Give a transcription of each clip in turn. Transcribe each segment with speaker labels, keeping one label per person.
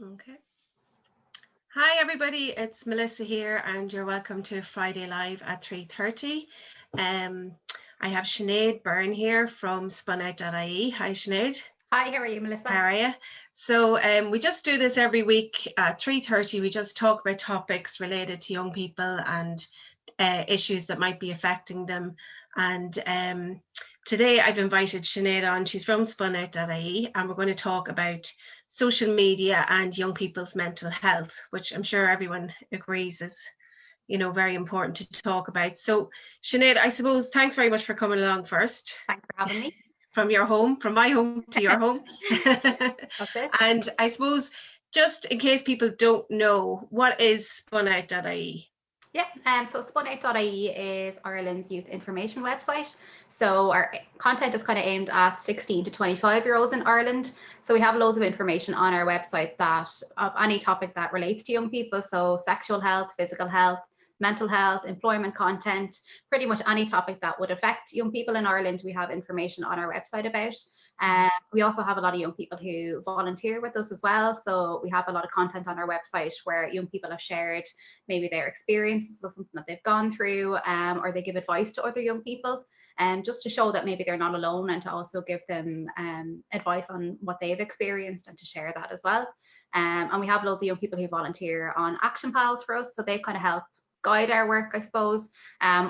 Speaker 1: Okay. Hi everybody, it's Melissa here and you're welcome to Friday Live at 3:30. I have Sinead Byrne here from spunout.ie. Hi Sinead.
Speaker 2: Hi, how are you, Melissa?
Speaker 1: How are you? So we just do this every week at 3:30. We just talk about topics related to young people and issues that might be affecting them. And today I've invited Sinead on. She's from spunout.ie and we're going to talk about social media and young people's mental health, which I'm sure everyone agrees is, very important to talk about. So Sinead, I suppose, thanks very much for coming along first.
Speaker 2: Thanks for having me.
Speaker 1: From my home to your home.
Speaker 2: That's it.
Speaker 1: And I suppose, just in case people don't know, what is spunout.ie?
Speaker 2: Yeah, so spunout.ie is Ireland's youth information website. So our content is kind of aimed at 16 to 25-year-olds in Ireland. So we have loads of information on our website that of any topic that relates to young people. So sexual health, physical health, mental health, employment content, pretty much any topic that would affect young people in Ireland, we have information on our website about. We also have a lot of young people who volunteer with us as well. So we have a lot of content on our website where young people have shared maybe their experiences or something that they've gone through, or they give advice to other young people. Just to show that maybe they're not alone, and to also give them advice on what they've experienced and to share that as well. And we have loads of young people who volunteer on action panels for us, so they kind of help guide our work, I suppose.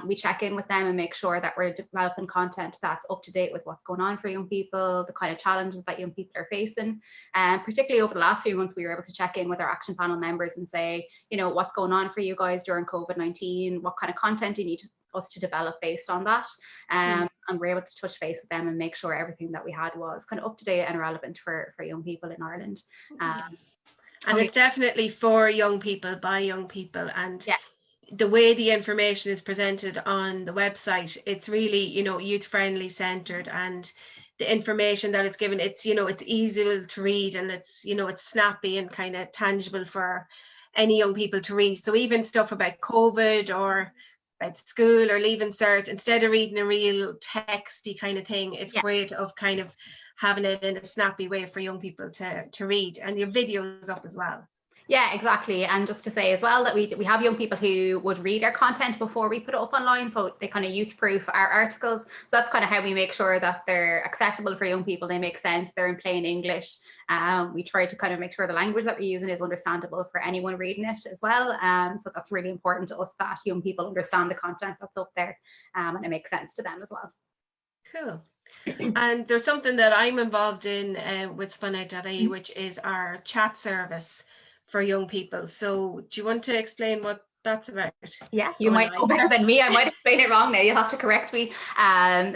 Speaker 2: We check in with them and make sure that we're developing content that's up to date with what's going on for young people, the kind of challenges that young people are facing. Particularly over the last few months, we were able to check in with our action panel members and say, what's going on for you guys during COVID-19? What kind of content do you need us to develop based on that? And we're able to touch base with them and make sure everything that we had was kind of up to date and relevant for young people in Ireland.
Speaker 1: And it's definitely for young people, by young people. And
Speaker 2: yeah.
Speaker 1: The way the information is presented on the website, it's really, youth friendly centered, and the information that it's given, it's, it's easy to read, and it's, it's snappy and kind of tangible for any young people to read. So even stuff about COVID or about school or leaving cert, instead of reading a real texty kind of thing, it's great of kind of having it in a snappy way for young people to read. And your videos up as well.
Speaker 2: Yeah, exactly. And just to say as well that we have young people who would read our content before we put it up online, so they kind of youth-proof our articles. So that's kind of how we make sure that they're accessible for young people, they make sense, they're in plain English. We try to kind of make sure the language that we're using is understandable for anyone reading it as well. So that's really important to us, that young people understand the content that's up there, and it makes sense to them as well.
Speaker 1: Cool. And there's something that I'm involved in with spunout.ie, which is our chat service for young people. So do you want to explain what that's about?
Speaker 2: Yeah, you might know better than me. I might explain it wrong now. You'll have to correct me.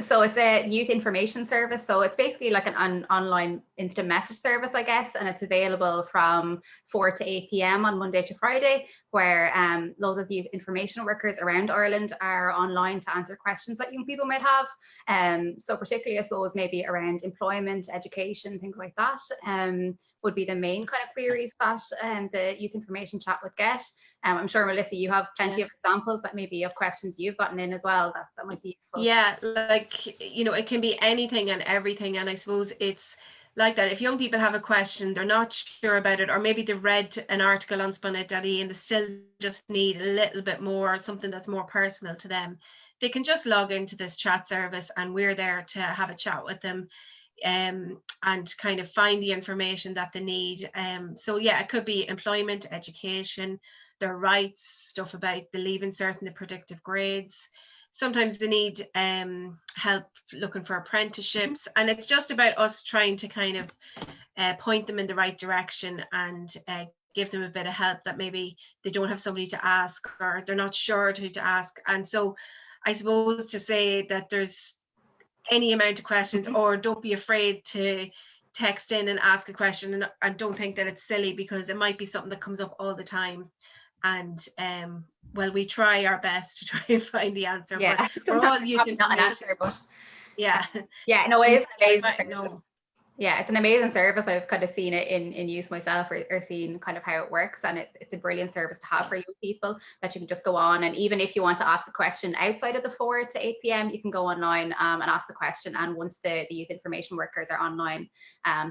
Speaker 2: So it's a youth information service. So it's basically like an online instant message service, I guess, and it's available from 4 to 8 p.m. on Monday to Friday, where loads of youth information workers around Ireland are online to answer questions that young people might have. So particularly, I suppose, maybe around employment, education, things like that, would be the main kind of queries that the youth information chat would get. I'm sure, Melissa, you have plenty of examples that maybe of questions you've gotten in as well that might be useful.
Speaker 1: Yeah, like, it can be anything and everything. And I suppose it's like that. If young people have a question, they're not sure about it, or maybe they've read an article on spunout.ie and they still just need a little bit more, something that's more personal to them, they can just log into this chat service and we're there to have a chat with them. And kind of find the information that they need. So yeah, it could be employment, education, their rights, stuff about the leaving cert and the predictive grades. Sometimes they need help looking for apprenticeships, and it's just about us trying to kind of point them in the right direction and give them a bit of help that maybe they don't have somebody to ask, or they're not sure who to ask. And so I suppose to say that there's any amount of questions, or don't be afraid to text in and ask a question, and don't think that it's silly, because it might be something that comes up all the time. And well, we try our best to try and find the answer.
Speaker 2: Yeah,
Speaker 1: but we're all youth
Speaker 2: not an answer, but
Speaker 1: yeah,
Speaker 2: no, it is amazing. Yeah, it's an amazing service. I've kind of seen it in use myself, or seen kind of how it works. And it's a brilliant service to have for young people, that you can just go on. And even if you want to ask the question outside of the 4 to 8 p.m., you can go online and ask the question. And once the youth information workers are online,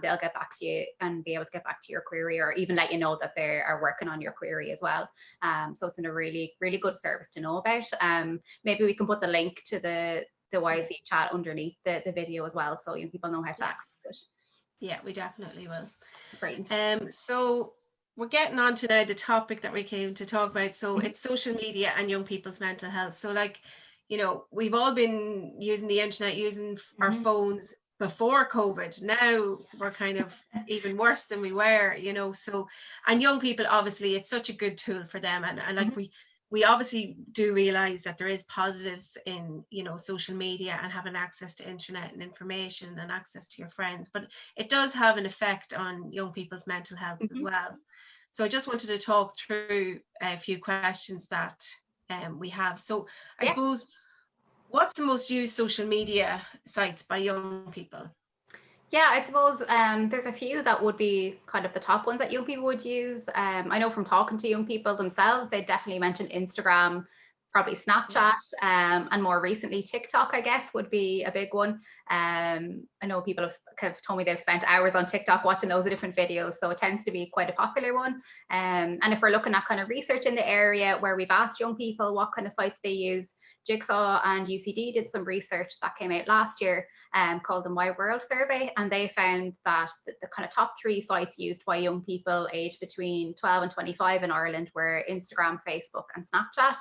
Speaker 2: they'll get back to you and be able to get back to your query, or even let you know that they are working on your query as well. So it's a really, really good service to know about. Maybe we can put the link to the YC chat underneath the video as well, so young people know how to access it.
Speaker 1: Yeah, we definitely will.
Speaker 2: Great.
Speaker 1: So we're getting on to now the topic that we came to talk about. So it's social media and young people's mental health. So like, you know, we've all been using the internet, using our phones before COVID. Now we're kind of even worse than we were, you know. So, and young people, obviously, it's such a good tool for them. And like we obviously do realize that there is positives in, you know, social media and having access to internet and information and access to your friends, but it does have an effect on young people's mental health as well. So I just wanted to talk through a few questions that we have. So I suppose, what's the most used social media sites by young people?
Speaker 2: Yeah, I suppose there's a few that would be kind of the top ones that young people would use. I know from talking to young people themselves, they definitely mentioned Instagram, probably Snapchat, and more recently TikTok, I guess, would be a big one. I know people have told me they've spent hours on TikTok watching loads of different videos, so it tends to be quite a popular one. And if we're looking at kind of research in the area where we've asked young people what kind of sites they use, Jigsaw and UCD did some research that came out last year called the My World survey, and they found that the kind of top 3 sites used by young people aged between 12 and 25 in Ireland were Instagram, Facebook and Snapchat.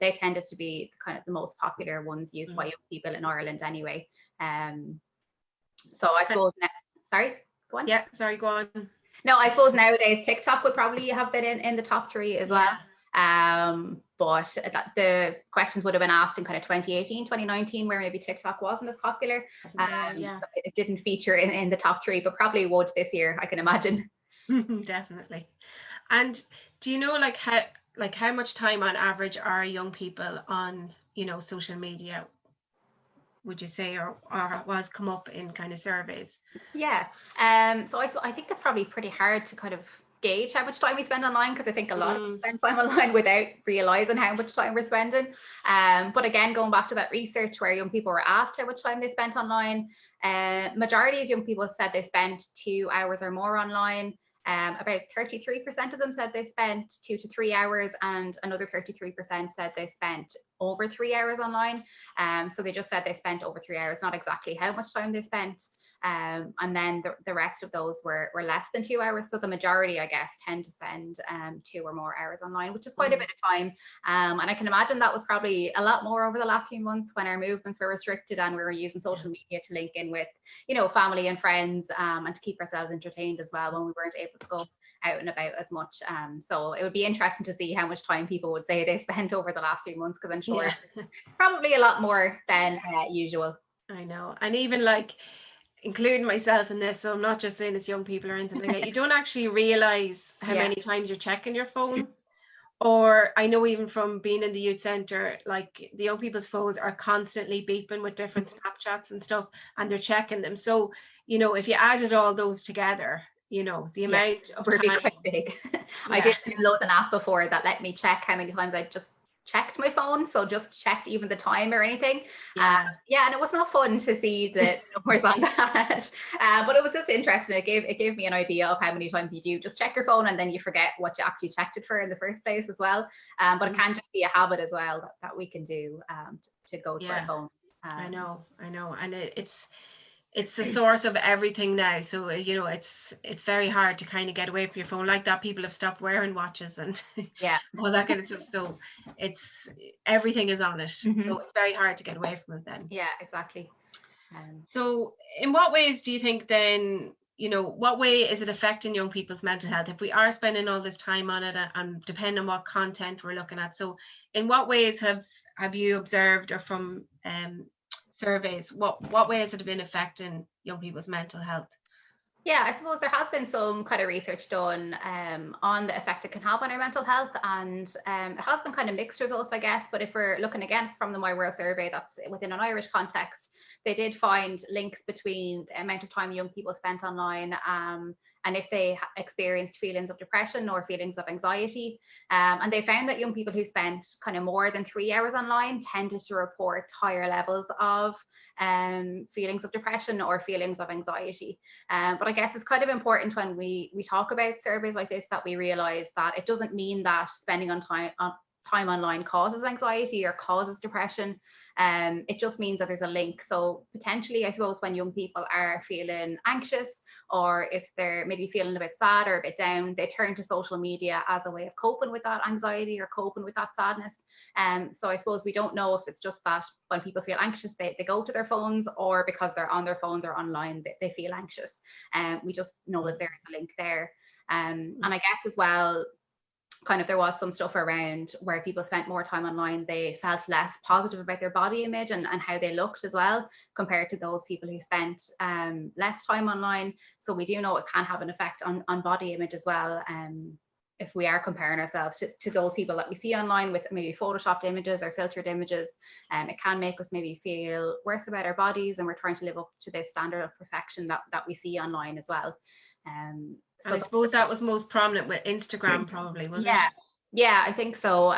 Speaker 2: They tended to be kind of the most popular ones used by young people in Ireland anyway. So I suppose sorry, go on.
Speaker 1: Yeah, sorry, go on.
Speaker 2: No, I suppose nowadays TikTok would probably have been in the top 3 as well. But the questions would have been asked in kind of 2018, 2019, where maybe TikTok wasn't as popular. So it didn't feature in the top 3, but probably would this year, I can imagine.
Speaker 1: Definitely. And do you know like how much time on average are young people on, you know, social media, would you say, or was come up in kind of surveys?
Speaker 2: Yeah. So I think it's probably pretty hard to kind of gauge how much time we spend online, because I think a lot of us spend time online without realizing how much time we're spending. But again, going back to that research where young people were asked how much time they spent online, majority of young people said they spent 2 hours or more online. About 33% of them said they spent 2 to 3 hours, and another 33% said they spent over 3 hours online. So they just said they spent over 3 hours, not exactly how much time they spent. And then the rest of those were less than 2 hours. So the majority, I guess, tend to spend 2 or more hours online, which is quite a bit of time. And I can imagine that was probably a lot more over the last few months when our movements were restricted and we were using social media to link in with, you know, family and friends, and to keep ourselves entertained as well when we weren't able to go out and about as much. So it would be interesting to see how much time people would say they spent over the last few months, because I'm sure probably a lot more than usual.
Speaker 1: I know. And even like, including myself in this, so I'm not just saying it's young people or anything like that, you don't actually realize how many times you're checking your phone. Or I know even from being in the youth centre, like the young people's phones are constantly beeping with different Snapchats and stuff, and they're checking them. So, you know, if you added all those together, you know, the amount of time.
Speaker 2: Be quite big. I did download an app before that let me check how many times I just checked my phone, so just checked even the time or anything. And it was not fun to see the numbers on that, but it was just interesting. It gave me an idea of how many times you do just check your phone and then you forget what you actually checked it for in the first place as well. But it can just be a habit as well that we can do to go to our phone.
Speaker 1: I know, and it's the source of everything now. So, you know, it's very hard to kind of get away from your phone like that. People have stopped wearing watches and all that kind of stuff. So everything is on it. So it's very hard to get away from it then.
Speaker 2: Yeah, exactly.
Speaker 1: So in what ways do you think then, you know, what way is it affecting young people's mental health if we are spending all this time on it, and depending on what content we're looking at? So in what ways have you observed, or from surveys, what way has it been affecting young people's mental health?
Speaker 2: Yeah, I suppose there has been some kind of research done on the effect it can have on our mental health, and it has been kind of mixed results, I guess. But if we're looking again from the My World survey, that's within an Irish context, they did find links between the amount of time young people spent online and if they experienced feelings of depression or feelings of anxiety. And they found that young people who spent kind of more than 3 hours online tended to report higher levels of feelings of depression or feelings of anxiety. But I guess it's kind of important when we talk about surveys like this that we realize that it doesn't mean that spending time online causes anxiety or causes depression. It just means that there's a link. So potentially, I suppose, when young people are feeling anxious, or if they're maybe feeling a bit sad or a bit down, they turn to social media as a way of coping with that anxiety or coping with that sadness. So I suppose we don't know if it's just that when people feel anxious, they go to their phones, or because they're on their phones or online, they feel anxious. We just know that there's a link there. And I guess as well, kind of there was some stuff around where people spent more time online, they felt less positive about their body image and how they looked as well, compared to those people who spent less time online. So we do know it can have an effect on body image as well. If we are comparing ourselves to those people that we see online with maybe photoshopped images or filtered images, it can make us maybe feel worse about our bodies, and we're trying to live up to this standard of perfection that we see online as well.
Speaker 1: So I suppose that was most prominent with Instagram, probably, wasn't it?
Speaker 2: Yeah, I think so.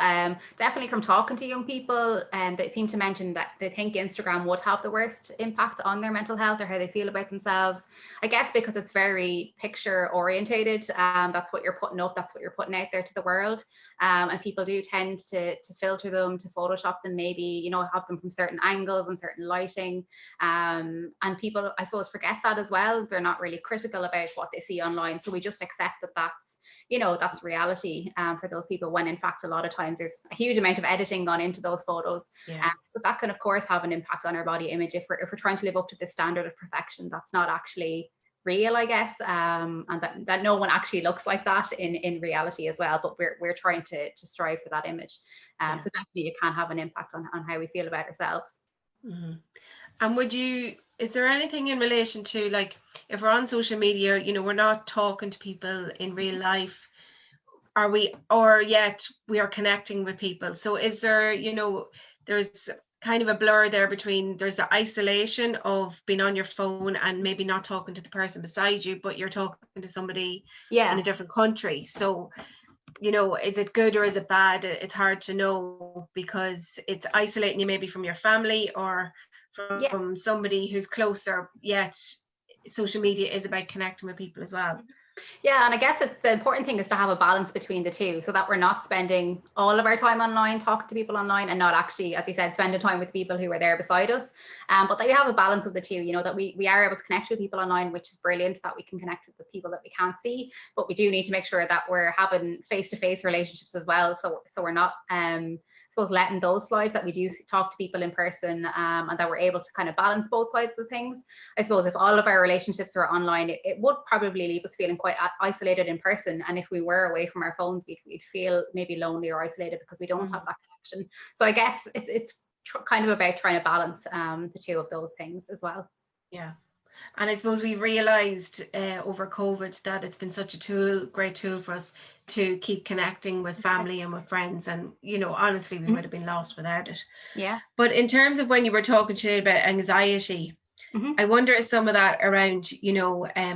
Speaker 2: Definitely from talking to young people, they seem to mention that they think Instagram would have the worst impact on their mental health or how they feel about themselves. I guess because it's very picture orientated. That's what you're putting up, that's what you're putting out there to the world. And people do tend to filter them, to Photoshop them, maybe, have them from certain angles and certain lighting. And people, I suppose, forget that as well. They're not really critical about what they see online. So we just accept that that's reality for those people, when in fact a lot of times there's a huge amount of editing gone into those photos. So that can of course have an impact on our body image if we're trying to live up to this standard of perfection that's not actually real, I guess, and that no one actually looks like that in reality as well, but we're trying to strive for that image. So definitely it can have an impact on how we feel about ourselves.
Speaker 1: Mm-hmm. And is there anything in relation to, like, if we're on social media, we're not talking to people in real life, or yet we are connecting with people? So is there, there's kind of a blur there between, there's the isolation of being on your phone and maybe not talking to the person beside you, but you're talking to somebody in a different country. So, is it good or is it bad? It's hard to know, because it's isolating you maybe from your family or from somebody who's closer, yet social media is about connecting with people as well.
Speaker 2: Yeah, and I guess the important thing is to have a balance between the two, so that we're not spending all of our time online talking to people online and not actually, as you said, spending time with people who are there beside us. But that you have a balance of the two, that we are able to connect with people online, which is brilliant, that we can connect with the people that we can't see, but we do need to make sure that we're having face-to-face relationships as well. So we're not suppose letting those slide, that we do talk to people in person, and that we're able to kind of balance both sides of things. I suppose if all of our relationships are online, it would probably leave us feeling quite isolated in person. And if we were away from our phones, we'd feel maybe lonely or isolated because we don't have that connection. So I guess it's kind of about trying to balance the two of those things as well.
Speaker 1: Yeah. And I suppose we realised over COVID that it's been such a great tool for us to keep connecting with family and with friends. And, honestly, we would have been lost without it.
Speaker 2: Yeah.
Speaker 1: But in terms of when you were talking to me about anxiety, I wonder if some of that around,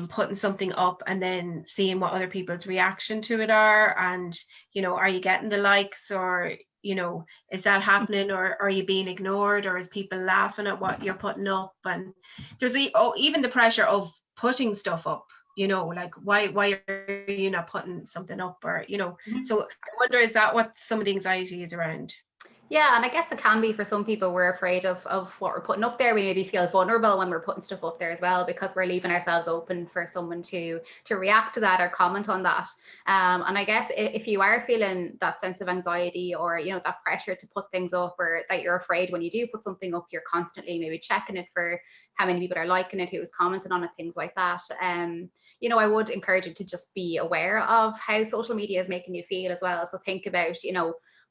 Speaker 1: putting something up and then seeing what other people's reaction to it are. And, are you getting the likes, or, is that happening, or are you being ignored, or is people laughing at what you're putting up? And there's even the pressure of putting stuff up, like why are you not putting something up, or, so I wonder, is that what some of the anxiety is around?
Speaker 2: Yeah, and I guess it can be for some people. We're afraid of what we're putting up there. We maybe feel vulnerable when we're putting stuff up there as well, because we're leaving ourselves open for someone to react to that or comment on that. And I guess if you are feeling that sense of anxiety, or that pressure to put things up, or that you're afraid when you do put something up, you're constantly maybe checking it for how many people are liking it, who's commenting on it, things like that. I would encourage you to just be aware of how social media is making you feel as well. So think about,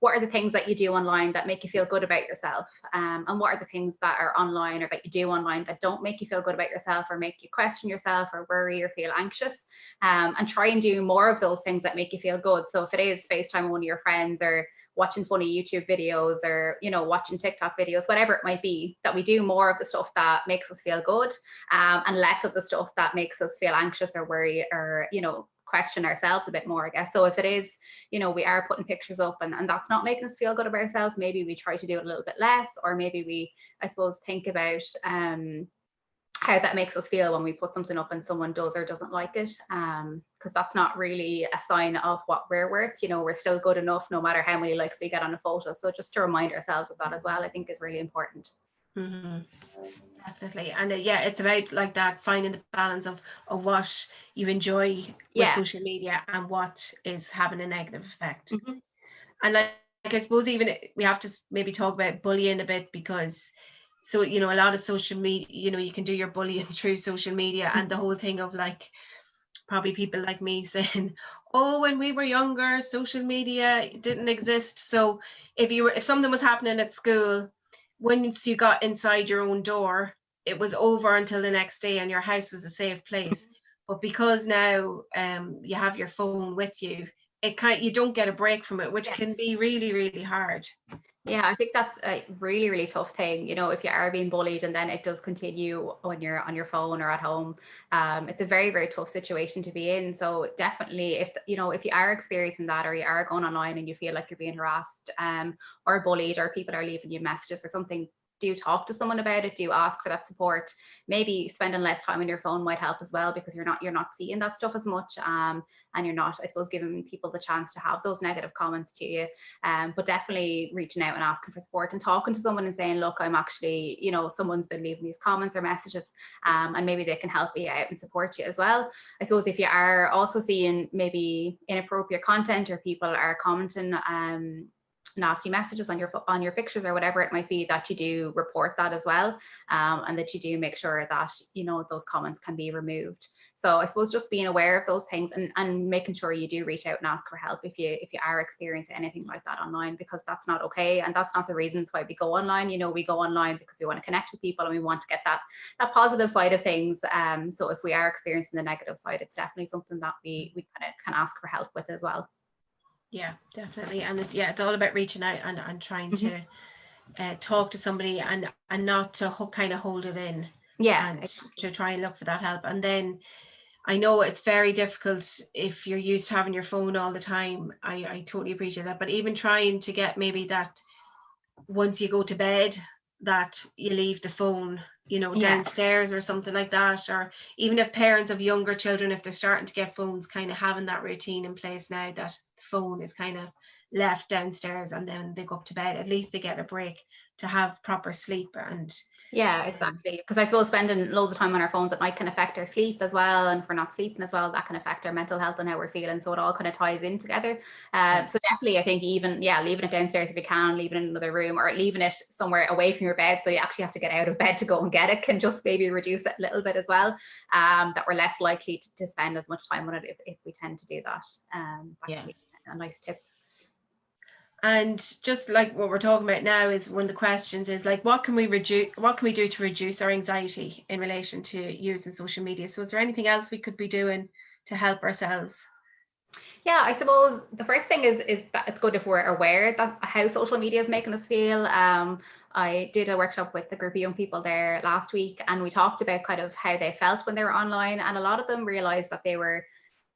Speaker 2: what are the things that you do online that make you feel good about yourself? And what are the things that are online or that you do online that don't make you feel good about yourself or make you question yourself or worry or feel anxious? And try and do more of those things that make you feel good. So if it is FaceTime one of your friends or watching funny YouTube videos or, you know, watching TikTok videos, whatever it might be, that we do more of the stuff that makes us feel good, and less of the stuff that makes us feel anxious or worry or, you know, question ourselves a bit more, I guess. So if it is, you know, we are putting pictures up and that's not making us feel good about ourselves, maybe we try to do it a little bit less, or maybe we, I suppose, think about how that makes us feel when we put something up and someone does or doesn't like it, because that's not really a sign of what we're worth. You know, we're still good enough no matter how many likes we get on a photo. So just to remind ourselves of that as well, I think is really important.
Speaker 1: Mm-hmm. Definitely. And yeah, it's about like that, finding the balance of what you enjoy with social media and what is having a negative effect.
Speaker 2: Mm-hmm.
Speaker 1: And like I suppose even we have to maybe talk about bullying a bit, because so, you know, a lot of social media, you know, you can do your bullying through social media, and the whole thing of like probably people like me saying, oh, when we were younger, social media didn't exist. So if something was happening at school, once you got inside your own door, it was over until the next day and your house was a safe place. But because now you have your phone with you, you don't get a break from it, which can be really, really hard.
Speaker 2: Yeah, I think that's a really, really tough thing. You know, if you are being bullied and then it does continue when you're on your phone or at home, it's a very, very tough situation to be in. So definitely, if you know, if you are experiencing that, or you are going online and you feel like you're being harassed, or bullied, or people are leaving you messages or something, do talk to someone about it. Do ask for that support. Maybe spending less time on your phone might help as well, because you're not seeing that stuff as much, and you're not, I suppose, giving people the chance to have those negative comments to you. But definitely reaching out and asking for support and talking to someone and saying, look, I'm actually, you know, someone's been leaving these comments or messages, and maybe they can help you out and support you as well. I suppose if you are also seeing maybe inappropriate content, or people are commenting nasty messages on your pictures or whatever it might be, that you do report that as well, and that you do make sure that, you know, those comments can be removed. So I suppose just being aware of those things, and making sure you do reach out and ask for help if you are experiencing anything like that online, because that's not okay, and that's not the reasons why we go online. You know, we go online because we want to connect with people and we want to get that positive side of things. So if we are experiencing the negative side, it's definitely something that we kind of can ask for help with as well.
Speaker 1: Yeah, definitely. And it's all about reaching out and trying to talk to somebody, and not to kind of hold it in.
Speaker 2: Yeah,
Speaker 1: and
Speaker 2: exactly.
Speaker 1: to try and look for that help. And then I know it's very difficult if you're used to having your phone all the time. I totally appreciate that. But even trying to get maybe that once you go to bed, that you leave the phone, you know, downstairs or something like that. Or even if parents of younger children, if they're starting to get phones, kind of having that routine in place now, that the phone is kind of left downstairs and then they go up to bed, at least they get a break to have proper sleep. And
Speaker 2: yeah, exactly. Because I suppose spending loads of time on our phones at night can affect our sleep as well. And if we're not sleeping as well, that can affect our mental health and how we're feeling. So it all kind of ties in together. So definitely, I think even, leaving it downstairs if you can, leaving it in another room, or leaving it somewhere away from your bed, so you actually have to get out of bed to go and get it, can just maybe reduce it a little bit as well. That we're less likely to spend as much time on it if we tend to do that. That can be a nice tip.
Speaker 1: And just like what we're talking about now, is one of the questions is like, what can we do to reduce our anxiety in relation to using social media? So is there anything else we could be doing to help ourselves?
Speaker 2: Yeah, I suppose the first thing is that it's good if we're aware that how social media is making us feel. I did a workshop with a group of young people there last week, and we talked about kind of how they felt when they were online, and a lot of them realized that they were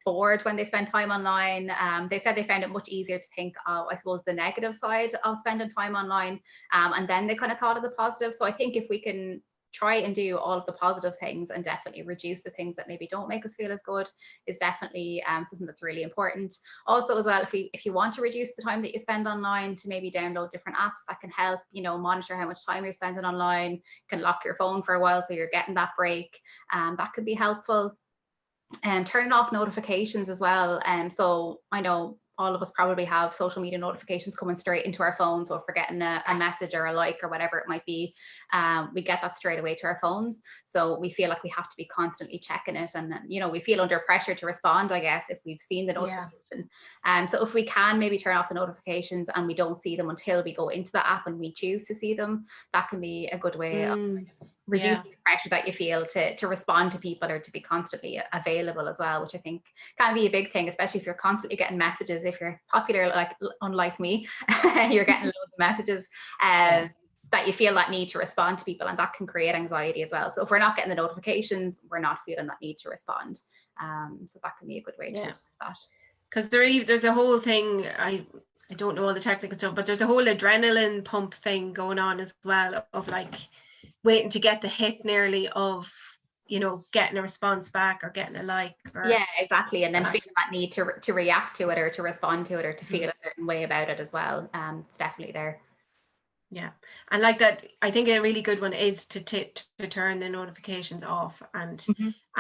Speaker 2: bored when they spend time online. They said they found it much easier to think of, I suppose, the negative side of spending time online, and then they kind of thought of the positive. So I think if we can try and do all of the positive things and definitely reduce the things that maybe don't make us feel as good, is definitely something that's really important. Also as well, if you want to reduce the time that you spend online, to maybe download different apps that can help, you know, monitor how much time you're spending online. You can lock your phone for a while so you're getting that break. That could be helpful. And turning off notifications as well. And so I know all of us probably have social media notifications coming straight into our phones. So if we're getting a message or a like or whatever it might be, we get that straight away to our phones. So we feel like we have to be constantly checking it. And, you know, we feel under pressure to respond, I guess, if we've seen the notification. So if we can maybe turn off the notifications and we don't see them until we go into the app and we choose to see them, that can be a good way of reducing the pressure that you feel to respond to people or to be constantly available as well, which I think can be a big thing, especially if you're constantly getting messages. If you're popular, like unlike me, you're getting loads of messages that you feel that need to respond to people, and that can create anxiety as well. So if we're not getting the notifications, we're not feeling that need to respond. So that can be a good way to address that.
Speaker 1: Because there's a whole thing, I don't know all the technical stuff, but there's a whole adrenaline pump thing going on as well, of like waiting to get the hit nearly of, you know, getting a response back or getting a like.
Speaker 2: Yeah, exactly. And then feeling that need to react to it or to respond to it or to feel a certain way about it as well. It's definitely there.
Speaker 1: Yeah, and like that, I think a really good one is to turn the notifications off, and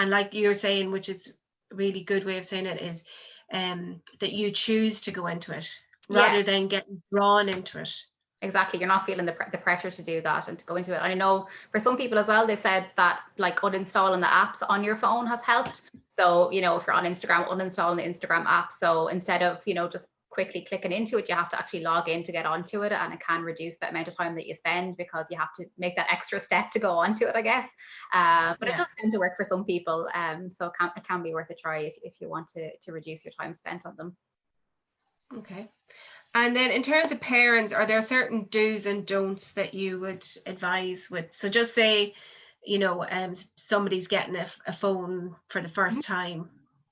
Speaker 1: like you're saying, which is a really good way of saying it, is that you choose to go into it rather than getting drawn into it.
Speaker 2: Exactly. You're not feeling the pressure to do that and to go into it. And I know for some people as well, they said that like uninstalling the apps on your phone has helped. So, you know, if you're on Instagram, uninstalling the Instagram app. So instead of, you know, just quickly clicking into it, you have to actually log in to get onto it, and it can reduce the amount of time that you spend because you have to make that extra step to go onto it, I guess. But it does tend to work for some people. So it can be worth a try if you want to reduce your time spent on them.
Speaker 1: Okay. And then in terms of parents, are there certain do's and don'ts that you would advise with? So just say, you know, somebody's getting a phone for the first time.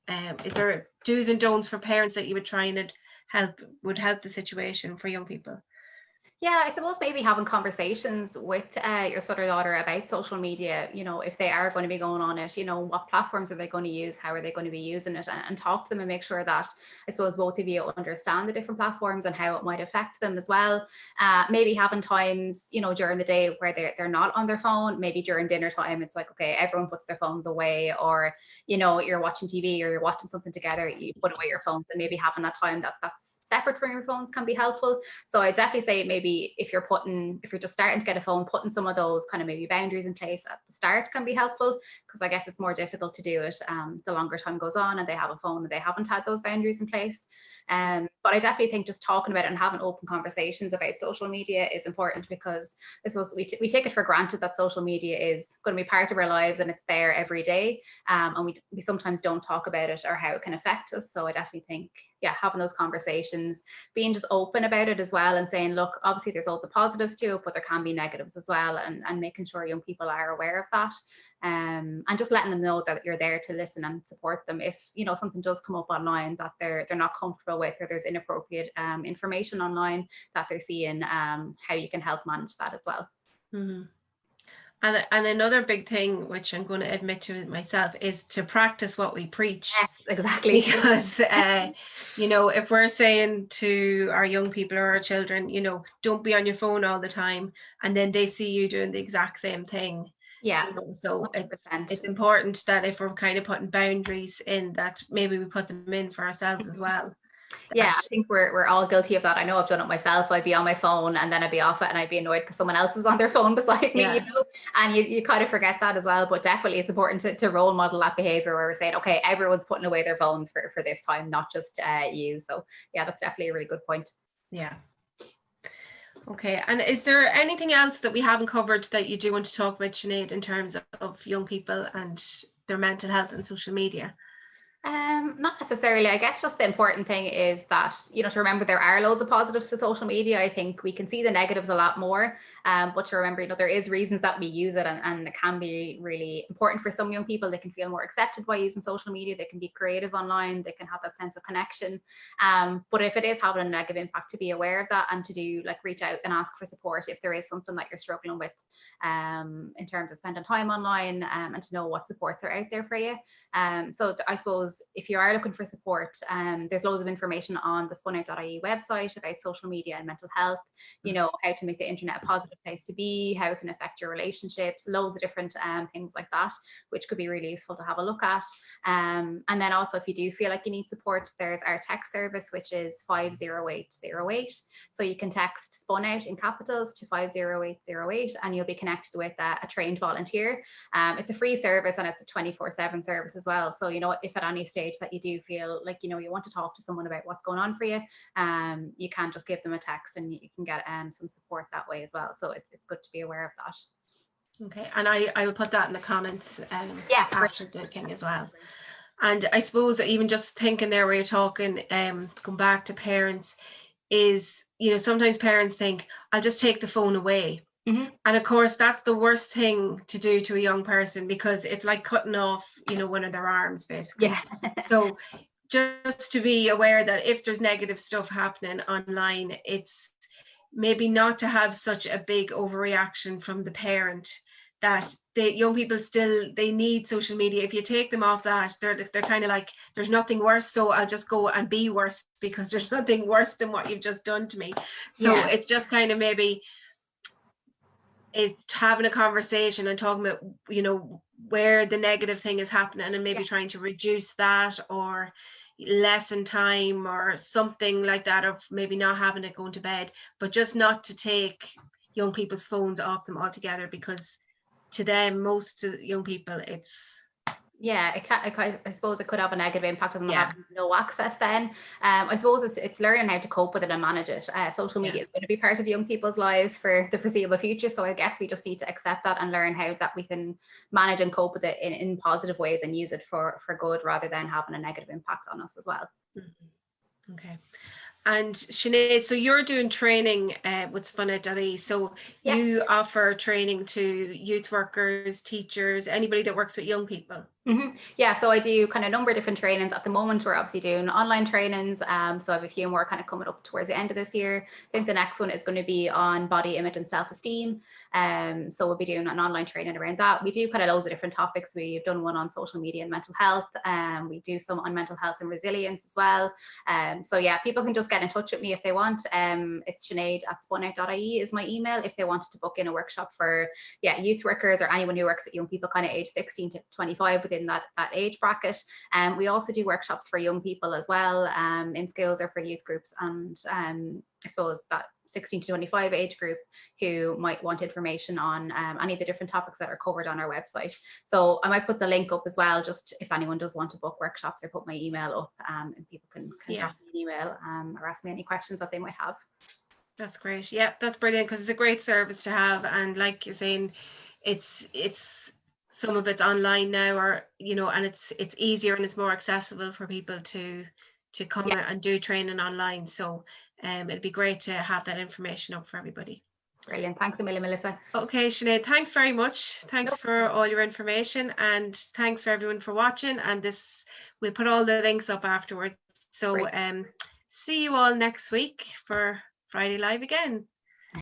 Speaker 1: Is there do's and don'ts for parents that you would try and help the situation for young people?
Speaker 2: Yeah, I suppose maybe having conversations with your son or daughter about social media, you know, if they are going to be going on it, you know, what platforms are they going to use? How are they going to be using it? And talk to them and make sure that, I suppose, both of you understand the different platforms and how it might affect them as well. Maybe having times, you know, during the day where they're not on their phone, maybe during dinner time, it's like, okay, everyone puts their phones away, or, you know, you're watching TV or you're watching something together, you put away your phones, and maybe having that time that's separate from your phones can be helpful. So I definitely say maybe if you're just starting to get a phone, putting some of those kind of maybe boundaries in place at the start can be helpful, because I guess it's more difficult to do it the longer time goes on and they have a phone and they haven't had those boundaries in place. But I definitely think just talking about it and having open conversations about social media is important, because I suppose we take it for granted that social media is going to be part of our lives and it's there every day. And we sometimes don't talk about it or how it can affect us. So I definitely think, having those conversations, being just open about it as well, and saying, look, obviously there's loads of positives to it, but there can be negatives as well, and making sure young people are aware of that, and just letting them know that you're there to listen and support them if, you know, something does come up online that they're not comfortable with, or there's inappropriate information online that they're seeing, how you can help manage that as well.
Speaker 1: Mm-hmm. And another big thing, which I'm going to admit to myself, is to practice what we preach.
Speaker 2: Yes, exactly.
Speaker 1: Because, you know, if we're saying to our young people or our children, you know, don't be on your phone all the time, and then they see you doing the exact same thing.
Speaker 2: Yeah.
Speaker 1: You know, so
Speaker 2: 100%.
Speaker 1: it's important that if we're kind of putting boundaries in, that maybe we put them in for ourselves as well.
Speaker 2: Yeah, I think we're all guilty of that. I know I've done it myself. I'd be on my phone and then I'd be off it and I'd be annoyed because someone else is on their phone beside me, you know, and you kind of forget that as well. But definitely it's important to role model that behavior where we're saying, okay, everyone's putting away their phones for this time, not just you. So yeah, that's definitely a really good point.
Speaker 1: Yeah. Okay, and is there anything else that we haven't covered that you do want to talk about, Sinead, in terms of young people and their mental health and social media?
Speaker 2: Not necessarily. I guess just the important thing is that, you know, to remember there are loads of positives to social media. I think we can see the negatives a lot more, but to remember, you know, there is reasons that we use it, and it can be really important for some young people. They can feel more accepted by using social media. They can be creative online. They can have that sense of connection. But if it is having a negative impact, to be aware of that and to do, like, reach out and ask for support if there is something that you're struggling with in terms of spending time online, and to know what supports are out there for you. So I suppose suppose if you are looking for support, there's loads of information on the spunout.ie website about social media and mental health, you know, how to make the internet a positive place to be, how it can affect your relationships, loads of different things like that, which could be really useful to have a look at. And then also, if you do feel like you need support, there's our text service, which is 50808. So you can text Spunout in capitals to 50808 and you'll be connected with a trained volunteer. It's a free service and it's a 24/7 service as well. So, you know, if at any stage that you do feel like, you know, you want to talk to someone about what's going on for you, you can just give them a text and you can get some support that way as well. So it's good to be aware of that.
Speaker 1: Okay, and I will put that in the comments
Speaker 2: Yeah,
Speaker 1: after the thing as well. And I suppose even just thinking there where you're talking, going back to parents, is, you know, sometimes parents think, I'll just take the phone away.
Speaker 2: Mm-hmm.
Speaker 1: And of course, that's the worst thing to do to a young person, because it's like cutting off, you know, one of their arms, basically.
Speaker 2: Yeah.
Speaker 1: So just to be aware that if there's negative stuff happening online, it's maybe not to have such a big overreaction from the parent, that the young people still, they need social media. If you take them off that, they're kind of like, there's nothing worse, so I'll just go and be worse, because there's nothing worse than what you've just done to me. So
Speaker 2: Yeah.
Speaker 1: it's just kind of maybe it's having a conversation and talking about, you know, where the negative thing is happening, and maybe trying to reduce that or lessen time or something like that, of maybe not having it going to bed, but just not to take young people's phones off them altogether, because to them, most young people, it's
Speaker 2: I suppose it could have a negative impact on them having no access then. I suppose it's learning how to cope with it and manage it. Social media is going to be part of young people's lives for the foreseeable future. So I guess we just need to accept that and learn how that we can manage and cope with it in positive ways and use it for good, rather than having a negative impact on us as well.
Speaker 1: Mm-hmm. Okay. And Sinead, so you're doing training with spunout.ie. So you offer training to youth workers, teachers, anybody that works with young people.
Speaker 2: Mm-hmm. Yeah, so I do kind of a number of different trainings. At the moment, we're obviously doing online trainings. So I have a few more kind of coming up towards the end of this year. I think the next one is going to be on body image and self-esteem. So we'll be doing an online training around that. We do kind of loads of different topics. We've done one on social media and mental health. We do some on mental health and resilience as well. So yeah, people can just get in touch with me if they want. It's Sinead@spunout.ie is my email if they wanted to book in a workshop for youth workers or anyone who works with young people kind of age 16 to 25 within that age bracket. We also do workshops for young people as well, in schools or for youth groups, and I suppose that 16 to 25 age group who might want information on any of the different topics that are covered on our website. So I might put the link up as well, just if anyone does want to book workshops, or put my email up, and people can drop me an email or ask me any questions that they might have.
Speaker 1: That's great. Yeah, that's brilliant, because it's a great service to have. And like you're saying, it's some of it's online now, or you know, and it's easier and it's more accessible for people to come and do training online. So it'd be great to have that information up for everybody.
Speaker 2: Brilliant. Thanks a million, Melissa.
Speaker 1: Okay, Sinead, thanks very much. Thanks for all your information, and thanks for everyone for watching. And we'll put all the links up afterwards. So see you all next week for Friday Live again.